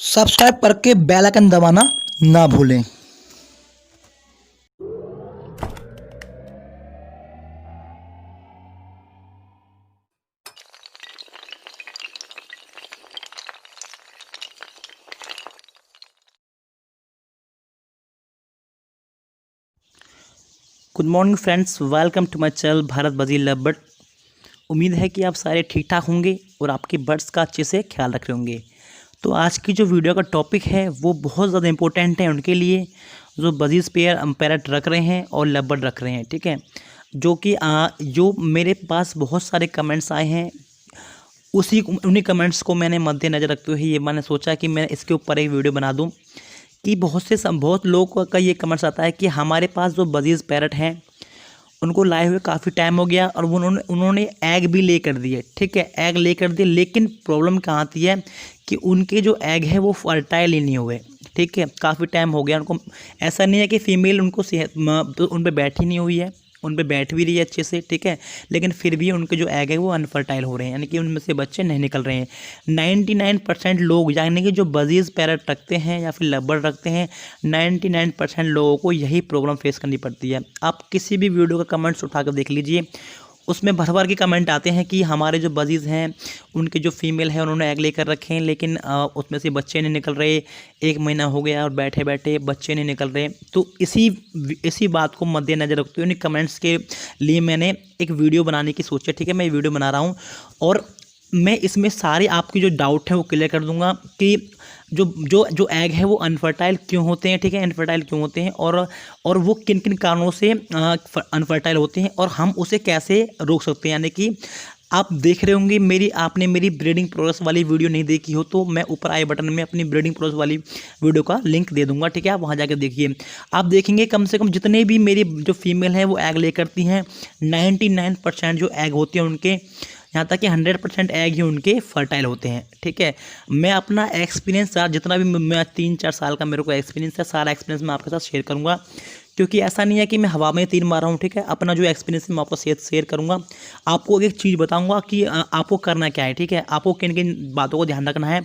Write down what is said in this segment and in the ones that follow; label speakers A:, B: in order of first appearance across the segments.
A: Subscribe करके bell icon दबाना ना भूलें।
B: Good morning friends, welcome to my channel Bharat budgie love bird. उम्मीद है कि आप सारे ठीक ठाक होंगे और आपके बर्ड्स का अच्छे से ख्याल रख रहे होंगे। तो आज की जो वीडियो का टॉपिक है वो बहुत ज़्यादा इंपॉर्टेंट है उनके लिए जो बजीज पेयर पैरट रख रहे हैं और लव बर्ड रख रहे हैं, ठीक है। जो मेरे पास बहुत सारे कमेंट्स आए हैं, उन्हीं कमेंट्स को मैंने मद्देनज़र रखते हुए ये मैंने सोचा कि मैं इसके ऊपर एक वीडियो बना दूँ कि बहुत लोगों का ये कमेंट्स आता है कि हमारे पास जो बजीज पैरट हैं उनको लाए हुए काफ़ी टाइम हो गया और उन्होंने एग भी ले कर दिए, ठीक है, एग ले कर दिए। लेकिन प्रॉब्लम कहाँ आती है कि उनके जो एग है वो फर्टाइल ही नहीं हुए, ठीक है, काफ़ी टाइम हो गया उनको। ऐसा नहीं है कि फ़ीमेल उनको तो उन पर बैठी नहीं हुई है, उन पे बैठ भी रही है अच्छे से, ठीक है, लेकिन फिर भी उनके जो एग है वो अनफर्टाइल हो रहे हैं, यानी कि उनमें से बच्चे नहीं निकल रहे हैं। 99% लोग, यानी कि जो बजीज पैरट रखते हैं या फिर लव बर्ड रखते हैं, 99% लोगों को यही प्रॉब्लम फेस करनी पड़ती है। आप किसी भी वीडियो का कमेंट्स उठा कर देख लीजिए, उसमें भर भर के कमेंट आते हैं कि हमारे जो बजीज़ हैं उनके जो फीमेल है उन्होंने एग लेकर रखे हैं लेकिन उसमें से बच्चे नहीं निकल रहे, 1 महीना हो गया और बैठे बैठे बच्चे नहीं निकल रहे। तो इसी बात को मद्देनज़र रखते हुए उन कमेंट्स के लिए मैंने एक वीडियो बनाने की सोची, ठीक है। मैं ये वीडियो बना रहा हूँ और मैं इसमें सारे आपकी जो डाउट है वो क्लियर कर दूंगा कि जो जो जो एग है वो अनफर्टाइल क्यों होते हैं, ठीक है, अनफर्टाइल क्यों होते हैं और वो किन किन कारणों से अनफर्टाइल होते हैं और हम उसे कैसे रोक सकते हैं। यानी कि आप देख रहे होंगे आपने मेरी ब्रीडिंग प्रोसेस वाली वीडियो नहीं देखी हो तो मैं ऊपर आई बटन में अपनी ब्रीडिंग प्रोसेस वाली वीडियो का लिंक दे दूंगा, ठीक है, आप वहाँ जाकर देखिए। आप देखेंगे कम से कम जितने भी मेरी जो फीमेल हैं वो एग ले करती हैं, 99% जो एग होते हैं उनके, यहाँ तक कि 100% एग ही उनके फर्टाइल होते हैं, ठीक है। मैं अपना एक्सपीरियंस जितना भी मैं 3-4 साल का मेरे को एक्सपीरियंस है, सारा एक्सपीरियंस मैं आपके साथ शेयर करूँगा, क्योंकि ऐसा नहीं है कि मैं हवा में तीर मार रहा हूँ, ठीक है। अपना जो एक्सपीरियंस है मैं आपको शेयर करूँगा। आपको एक चीज़ बताऊँगा कि आपको करना क्या है, ठीक है, आपको किन किन बातों को ध्यान रखना है।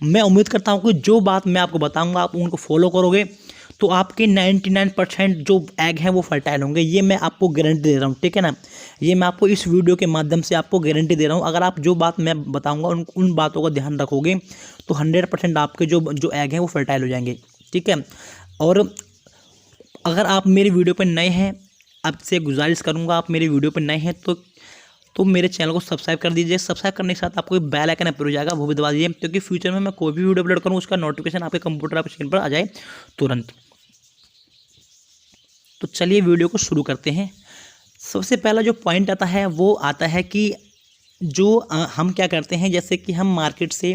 B: मैं उम्मीद करता हूँ कि जो बात मैं आपको बताऊँगा आप उनको फॉलो करोगे तो आपके 99% जो एग हैं वो फर्टाइल होंगे, ये मैं आपको गारंटी दे रहा हूँ, ठीक है ना। ये मैं आपको इस वीडियो के माध्यम से आपको गारंटी दे रहा हूँ। अगर आप जो बात मैं बताऊँगा उन बातों का ध्यान रखोगे तो 100% आपके जो एग हैं वो फर्टाइल हो जाएंगे, ठीक है। और अगर आप मेरी वीडियो पर नए हैं, आपसे गुजारिश करूँगा, आप मेरी वीडियो पर नए हैं तो मेरे चैनल को सब्सक्राइब कर दीजिए। सब्सक्राइब करने के साथ आपको बेल आइकन अप्रूव हो जाएगा, वो भी दबा दीजिए, क्योंकि फ्यूचर में मैं कोई भी वीडियो अपलोड करूँ उसका नोटिफिकेशन आपके कंप्यूटर पर स्क्रीन पर आ जाए तुरंत। तो चलिए वीडियो को शुरू करते हैं। सबसे पहला जो पॉइंट आता है वो आता है कि जो हम क्या करते हैं, जैसे कि हम मार्केट से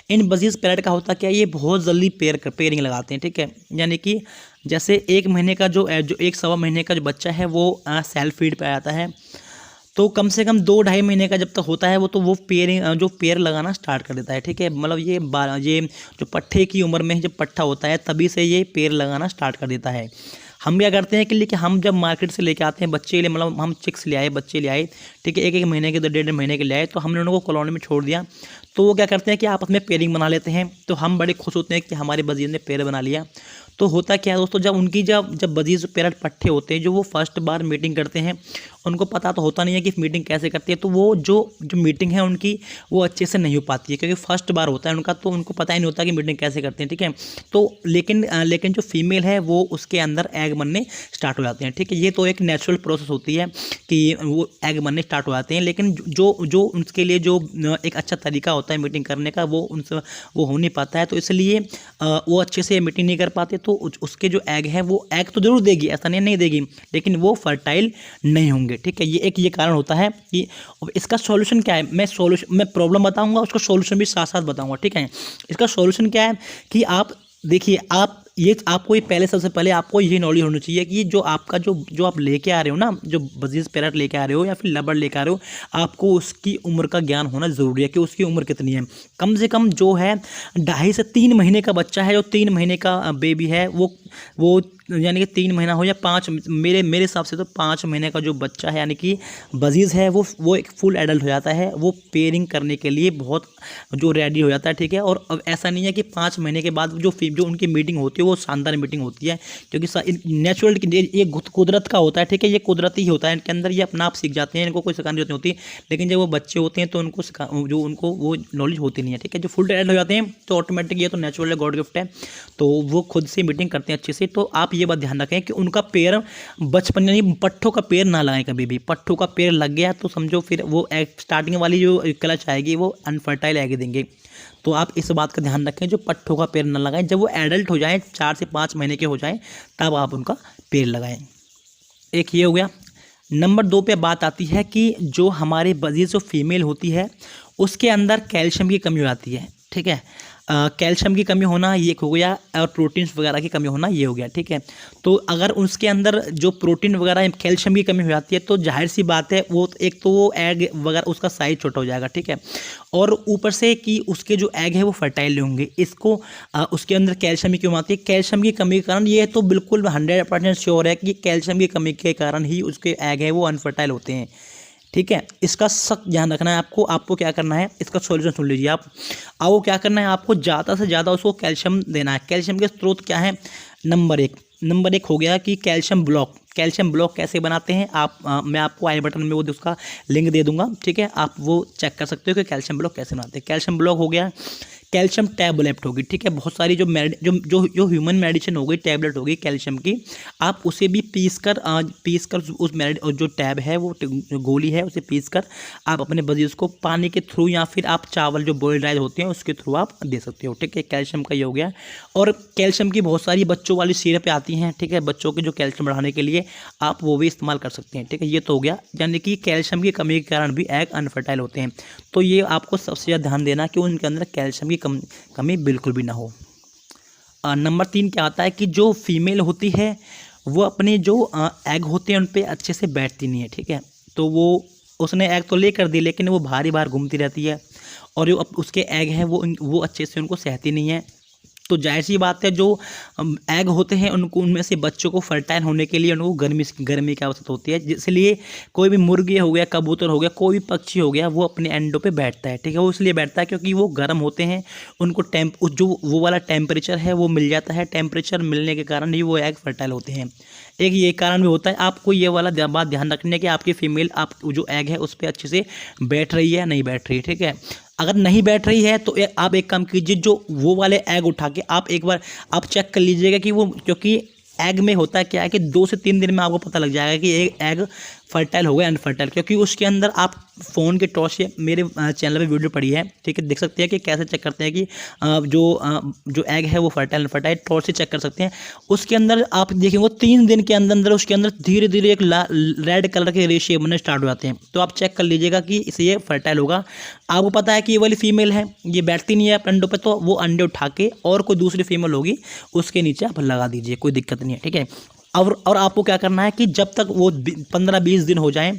B: इन बजीज पैरट का होता क्या है, ये बहुत जल्दी पेयरिंग लगाते हैं, ठीक है। यानी कि जैसे 1 महीने का जो 1-1.25 महीने का जो बच्चा है वो सेल्फ फीड पे आता है, तो कम से कम 2-2.5 महीने का जब तक होता है वो पेयर लगाना स्टार्ट कर देता है, ठीक है। मतलब ये जो पट्ठे की उम्र में जब पट्ठा होता है तभी से ये पेड़ लगाना स्टार्ट कर देता है। हम क्या करते हैं कि हम जब मार्केट से लेके आते हैं बच्चे के लिए, मतलब हम चिक्स ले आए, बच्चे ले आए, ठीक है, 1-1 महीने के 1.5 महीने के ले आए, तो हमने उनको कॉलोनी में छोड़ दिया। तो वो क्या करते हैं कि आपस में पेयरिंग बना लेते हैं, तो हम बड़े खुश होते हैं कि हमारे बजीज ने पेयर बना लिया। तो होता क्या है दोस्तों, जब बजीज पैरट पट्ठे होते हैं जो वो फर्स्ट बार मीटिंग करते हैं, उनको पता तो होता नहीं है कि मीटिंग कैसे करती है, तो वो जो मीटिंग है उनकी वो अच्छे से नहीं हो पाती है, क्योंकि फर्स्ट बार होता है उनका, तो उनको पता ही नहीं होता कि मीटिंग कैसे करते हैं, ठीक है। तो लेकिन जो फीमेल है वो उसके अंदर एग बनने स्टार्ट हो जाते हैं, ठीक है। ये तो एक नेचुरल प्रोसेस होती है कि वो एग बनने स्टार्ट हो जाते हैं, लेकिन जो उनके लिए जो एक अच्छा तरीका होता है मीटिंग करने का वो हो नहीं पाता है, तो इसलिए वो अच्छे से मीटिंग नहीं कर पाते। तो उसके जो एग है वो एग तो जरूर देगी, ऐसा नहीं देगी, लेकिन वो फर्टाइल नहीं होंगे, ठीक है। ये कारण होता है कि इसका सॉल्यूशन क्या है, मैं प्रॉब्लम बताऊंगा, उसका सॉल्यूशन भी साथ साथ बताऊंगा, ठीक है। इसका सॉल्यूशन क्या है कि आप देखिए, आपको ये पहले, सबसे पहले आपको ये नॉलेज होनी चाहिए कि जो आप लेके आ रहे हो ना, जो बजीज पैरट लेके आ रहे हो या फिर लव बर्ड लेके आ रहे हो, आपको उसकी उम्र का ज्ञान होना ज़रूरी है कि उसकी उम्र कितनी है। कम से कम जो है 2.5 से 3 महीने का बच्चा है, जो 3 महीने का बेबी है, वो यानी कि 3 महीना हो या 5, मेरे हिसाब से तो 5 महीने का जो बच्चा है यानी कि बजीज़ है वो एक फुल एडल्ट हो जाता है, वो पेयरिंग करने के लिए बहुत जो रेडी हो जाता है, ठीक है। और अब ऐसा नहीं है कि 5 महीने के बाद जो उनकी मीटिंग होती है वो शानदार मीटिंग होती है, क्योंकि नेचुरल ये कुदरत का होता है, ठीक है। ये कुदरती ही होता है, इनके अंदर ये अपना आप सीख जाते हैं, इनको कोई सिखाने की जरूरत नहीं होती। लेकिन जब वो बच्चे होते हैं तो उनको वो नॉलेज होती नहीं है, ठीक है। जो फुल एडल्ट हो जाते हैं तो ऑटोमेटिक ये तो नेचुरल गॉड गिफ्ट है, तो वो खुद से मीटिंग करते हैं अच्छे से। तो आप ये बात ध्यान रखें कि उनका पैर बचपन यानी पट्ठों का पैर ना लगाएं कभी भी। पट्ठों का पैर लग गया तो समझो फिर वो स्टार्टिंग वाली जो क्लच आएगी वो अनफर्टाइल एग देंगे। तो आप इस बात का ध्यान रखें, जो पट्ठों का पैर ना लगाएं। जब वो एडल्ट हो जाएं, 4 से 5 महीने के हो जाएं, तब आप उनका पैर लगाएं। एक ये हो गया। नंबर 2 पे बात आती है कि जो हमारे बजीज़ जो फीमेल होती है उसके अंदर कैल्शियम की कमी हो जाती है, ठीक है। कैल्शियम की कमी होना ये एक हो गया, और प्रोटीन्स वगैरह की कमी होना ये हो गया, ठीक है। तो अगर उसके अंदर जो प्रोटीन वगैरह कैल्शियम की कमी हो जाती है तो जाहिर सी बात है वो एक तो वो एग वगैरह उसका साइज छोटा हो जाएगा, ठीक है। और ऊपर से कि उसके जो एग है वो फर्टाइल नहीं होंगे। इसको उसके अंदर कैल्शियम की कमी आती है। कैल्शियम की कमी के कारण ये तो बिल्कुल 100% श्योर है कि कैल्शियम की कमी के कारण ही उसके एग है वो अनफर्टाइल होते हैं, ठीक है। इसका सख्त ध्यान रखना है आपको क्या करना है, इसका सॉल्यूशन सुन लीजिए आप। वो क्या करना है, आपको ज़्यादा से ज़्यादा उसको कैल्शियम देना है। कैल्शियम के स्रोत क्या है? नंबर एक हो गया कि कैल्शियम ब्लॉक कैसे बनाते हैं मैं आपको आई बटन में वो उसका लिंक दे दूंगा, ठीक है। आप वो चेक कर सकते हो कि कैल्शियम ब्लॉक कैसे बनाते हैं। कैल्शियम ब्लॉक हो गया। कैल्शियम टैबलेट होगी, ठीक है। बहुत सारी जो ह्यूमन मेडिसिन हो गई, टैबलेट होगी कैल्शियम की, आप उसे भी पीस कर उस जो टैब है वो गोली है उसे पीस कर आप अपने बजीज को पानी के थ्रू या फिर आप चावल जो बॉइल्ड राइस होते हैं उसके थ्रू आप दे सकते हो, ठीक है। कैल्शियम का ये हो गया। और कैल्शियम की बहुत सारी बच्चों वाली सिरप आती हैं, ठीक है। बच्चों के जो कैल्शियम बढ़ाने के लिए आप वो भी इस्तेमाल कर सकते हैं, ठीक है। ये तो हो गया, यानी कि कैल्शियम की कमी के कारण भी एग अनफर्टाइल होते हैं। तो ये आपको सबसे ज़्यादा ध्यान देना कि उनके अंदर कैल्शियम की कमी बिल्कुल भी ना हो। नंबर 3 क्या आता है कि जो फीमेल होती है वो अपने जो एग होते हैं उन पे अच्छे से बैठती नहीं है, ठीक है। तो उसने एग तो ले कर दी लेकिन वो भारी बार घूमती रहती है, और जो उसके एग हैं वो अच्छे से उनको सहती नहीं है। तो जाहिर सी बात है, जो एग होते हैं उनमें से बच्चों को फर्टाइल होने के लिए उनको गर्मी की आवश्यकता होती है, इसलिए कोई भी मुर्गी हो गया, कबूतर हो गया, कोई भी पक्षी हो गया, वो अपने अंडों पे बैठता है, ठीक है। वो इसलिए बैठता है क्योंकि वो गर्म होते हैं, उनको जो वो वाला टेम्परेचर है वो मिल जाता है। टेम्परेचर मिलने के कारण ही वो एग फर्टाइल होते हैं। एक ये कारण भी होता है। आपको ये वाला बात ध्यान रखनी है कि आपकी फीमेल जो एग है उस पर अच्छे से बैठ रही है नहीं बैठ रही है, ठीक है। अगर नहीं बैठ रही है तो आप एक काम कीजिए, जो वो वाले एग उठा के आप एक बार आप चेक कर लीजिएगा कि वो, क्योंकि एग में होता है क्या है कि 2 से 3 दिन में आपको पता लग जाएगा कि एक एग फर्टाइल हो गया अनफर्टाइल, क्योंकि उसके अंदर आप फ़ोन के टॉर्च से मेरे चैनल पे वीडियो पड़ी है, ठीक है। देख सकते हैं कि कैसे चेक करते हैं कि जो एग है वो फर्टाइल अनफर्टाइल, टॉर्च से चेक कर सकते हैं। उसके अंदर आप देखेंगे 3 दिन के अंदर उसके अंदर धीरे धीरे एक रेड कलर के रेशे बनने स्टार्ट हो जाते हैं। तो आप चेक कर लीजिएगा कि इसे ये फर्टाइल होगा। आपको पता है कि ये वाली फीमेल है, ये बैठती नहीं है अपने अंडों पर, तो वो अंडे उठा के और कोई दूसरी फीमेल होगी उसके नीचे आप लगा दीजिए, कोई दिक्कत नहीं है, ठीक है। और आपको क्या करना है कि जब तक वो 15-20 दिन हो जाएं,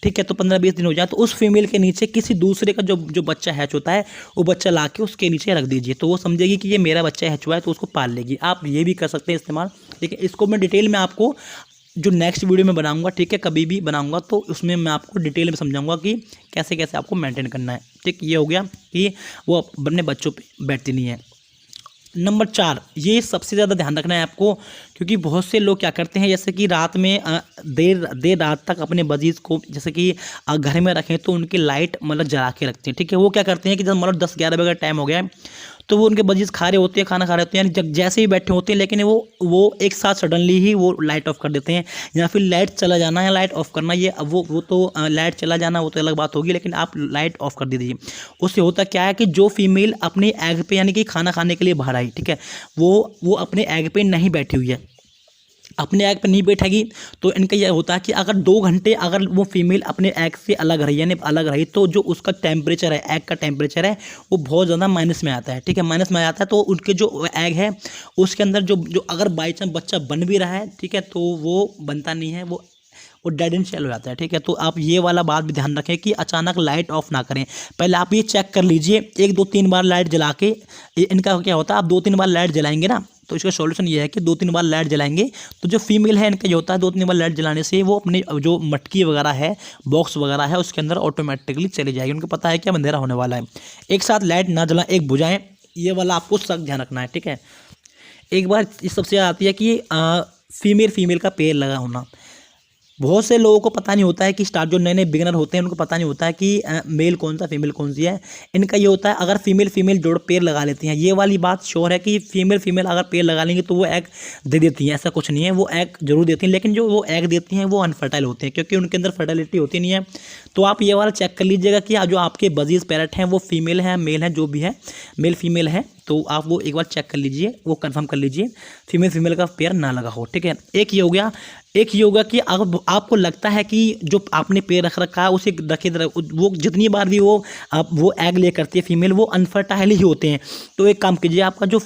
B: ठीक है, तो 15-20 दिन हो जाए तो उस फीमेल के नीचे किसी दूसरे का जो बच्चा हैच होता है वो बच्चा ला के उसके नीचे रख दीजिए, तो वो समझेगी कि ये मेरा बच्चा हैच हुआ है, तो उसको पाल लेगी। आप ये भी कर सकते हैं इस्तेमाल, ठीक है। इसको मैं डिटेल में आपको जो नेक्स्ट वीडियो में बनाऊंगा, ठीक है, कभी भी बनाऊंगा तो उसमें मैं आपको डिटेल में समझाऊंगा कि कैसे कैसे आपको मेंटेन करना है, ठीक। ये हो गया कि वो अपने बच्चों पे बैठती नहीं है। नंबर 4, ये सबसे ज़्यादा ध्यान रखना है आपको, क्योंकि बहुत से लोग क्या करते हैं, जैसे कि रात में देर रात तक अपने बजीज़ को जैसे कि घर में रखें तो उनकी लाइट मतलब जला के रखते हैं, ठीक है। वो क्या करते हैं कि जब मतलब 10-11 बजे का टाइम हो गया है तो वो उनके बजीज़ खा रहे होते हैं, खाना खा रहे होते हैं, यानी जैसे ही बैठे होते हैं, लेकिन वो एक साथ सडनली ही वो लाइट ऑफ कर देते हैं, या फिर लाइट चला जाना या लाइट ऑफ करना, ये वो तो लाइट चला जाना वो तो अलग बात होगी, लेकिन आप लाइट ऑफ कर दीजिए। उससे होता क्या है कि जो फीमेल अपने एग पे यानी कि खाना खाने के लिए बाहर आई, ठीक है, वो अपने एग पे नहीं बैठी हुई है, अपने एग पर नहीं बैठेगी, तो इनका यह होता है कि अगर 2 घंटे अगर वो फीमेल अपने एग से अलग रही यानी अलग रही तो जो उसका टेम्परेचर है, एग का टेम्परेचर है वो बहुत ज़्यादा माइनस में आता है, ठीक है, माइनस में आ जाता है। तो उनके जो एग है उसके अंदर जो अगर बाई चांस बच्चा बन भी रहा है, ठीक है, तो वो बनता नहीं है, वो वो डेड एंड शेल हो जाता है। ठीक है, तो आप ये वाला बात भी ध्यान रखें कि अचानक लाइट ऑफ ना करें। पहले आप ये चेक कर लीजिए, 1-2-3 बार लाइट जला के। इनका क्या होता है, आप 2-3 बार लाइट जलाएंगे ना, तो इसका सॉल्यूशन ये है कि 2-3 बार लाइट जलाएंगे तो जो फीमेल है इनका ये होता है 2-3 बार लाइट जलाने से वो अपनी जो मटकी वगैरह है, बॉक्स वगैरह है, उसके अंदर ऑटोमेटिकली चली जाएगी। उनको पता है कि अब अंधेरा होने वाला है। एक साथ लाइट ना जलाएं, एक बुझाएं, ये वाला आपको सख्त ध्यान रखना है। ठीक है, एक बार इस सबसे आती है कि फीमेल का पेड़ लगा होना। बहुत से लोगों को पता नहीं होता है कि स्टार्ट जो नए नए बिगिनर होते हैं उनको पता नहीं होता है कि मेल कौन सा फीमेल कौन सी है। इनका ये होता है अगर फीमेल जोड़ पेड़ लगा लेती हैं, ये वाली बात श्योर है कि फीमेल अगर पेड़ लगा लेंगे तो वो एग दे देती हैं, ऐसा कुछ नहीं है, वो एग जरूर देती हैं, लेकिन जो वो एग देती हैं वो अनफर्टाइल होते हैं क्योंकि उनके अंदर फर्टिलिटी होती नहीं है। तो आप ये वाला चेक कर लीजिएगा कि जो आपके बजीज पैरट हैं वो फीमेल है मेल है, जो भी है मेल फीमेल है, तो आप वो एक बार चेक कर लीजिए, वो कंफर्म कर लीजिए फीमेल का पेयर ना लगा हो। ठीक है, एक ये हो गया। एक ये होगा कि अगर आपको लगता है कि जो आपने पेड़ रख रखा है उसे रखे, वो जितनी बार भी वो एग ले करती है फीमेल, वो अनफर्टाइल ही होते हैं, तो एक काम कीजिए, आपका जो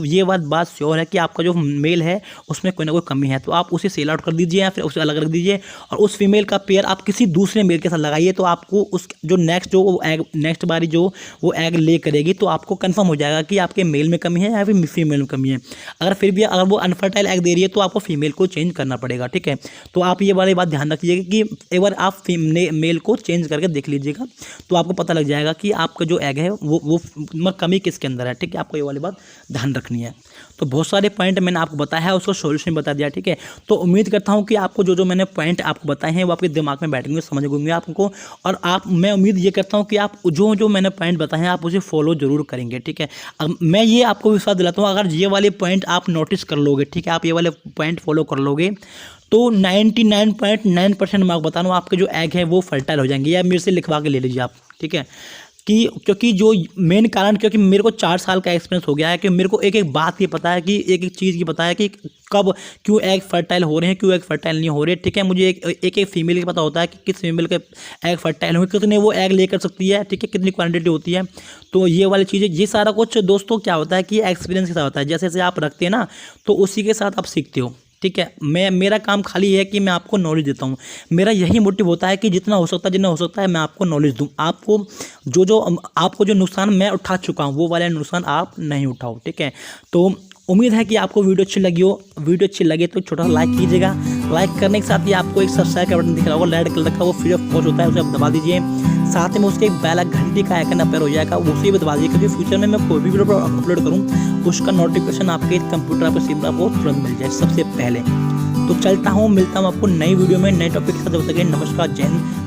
B: ये बात श्योर है कि आपका जो मेल है उसमें कोई ना कोई कमी है, तो आप उसे सेल आउट कर दीजिए या फिर उसे अलग रख दीजिए और उस फीमेल का पेयर आप किसी दूसरे मेल के साथ लगाइए। तो आपको उस जो नेक्स्ट बारी जो वो एग ले करेगी तो आपको कंफर्म हो जाएगा कि आपके मेल में कमी है या फिर फीमेल में कमी है। अगर वो अनफर्टाइल एग दे रही है तो आपको फीमेल को चेंज करना पड़ेगा। ठीक है, तो आप ये वाली बात ध्यान रखिएगा कि एक बार आप मेल को चेंज करके देख लीजिएगा तो आपको पता लग जाएगा कि आपका जो एग है वो कमी किसके अंदर है। ठीक है, आपको ये वाली बात ध्यान रखनी है। तो बहुत सारे पॉइंट मैंने आपको बताया है, उसको सॉल्यूशन बता दिया। ठीक है, तो उम्मीद करता हूँ कि आपको जो मैंने पॉइंट आपको बताए हैं वो आपके दिमाग में बैठेंगे, समझ होंगे आपको, और मैं उम्मीद ये करता हूँ कि आप जो मैंने पॉइंट बताए हैं आप उसे फॉलो जरूर करेंगे। ठीक है, अब मैं ये आपको विश्वास दिलाता हूँ अगर ये वाले पॉइंट आप नोटिस कर लोगे, ठीक है, आप ये वाले पॉइंट फॉलो कर लोगे तो 99.9% मैं आपको बता रहा हूँ आपके जो एग है वो फर्टाइल हो जाएंगे, या मेरे से लिखवा के ले लीजिए आप। ठीक है, क्योंकि जो मेन कारण, क्योंकि मेरे को 4 साल का एक्सपीरियंस हो गया है कि मेरे को एक बात ये पता है कि एक चीज़ की पता है कि कब क्यों एग फर्टाइल हो रहे हैं, क्यों एग फर्टाइल नहीं हो रहे। ठीक है, मुझे एक फीमेल का पता होता है कि किस फीमेल के एग फर्टाइल होंगे, कितने वो एग लेकर सकती है, ठीक है, कितनी क्वांटिटी होती है। तो ये वाली चीज़ें, ये सारा कुछ दोस्तों क्या होता है कि एक्सपीरियंस के साथ होता है, जैसे जैसे आप रखते हैं ना तो उसी के साथ आप सीखते हो। ठीक है, मेरा काम खाली है कि मैं आपको नॉलेज देता हूँ, मेरा यही मोटिव होता है कि जितना हो सकता है मैं आपको नॉलेज दूँ, आपको आपको जो नुकसान मैं उठा चुका हूँ वो वाले नुकसान आप नहीं उठाओ। ठीक है, तो उम्मीद है कि आपको वीडियो अच्छी लगी हो। वीडियो अच्छी लगे तो छोटा सा लाइक कीजिएगा, लाइक करने के साथ ही आपको एक सब्सक्राइब का बटन दिख रहा होगा, रेड कलर का, वो फ्री ऑफ कॉस्ट होता है, उसे आप दबा दीजिए। साथ में उसके एक बेल घंटी का आइकन अपेयर हो जाएगा, उसे भी दबा दीजिए, क्योंकि फ्यूचर में मैं कोई भी वीडियो अपलोड करूँ उसका नोटिफिकेशन आपके कंप्यूटर पर सिम आपको तुरंत मिल जाए सबसे पहले। तो चलता हूँ, मिलता हूँ आपको नई वीडियो में नए टॉपिक के साथ। जब तक नमस्कार, जय हिंद।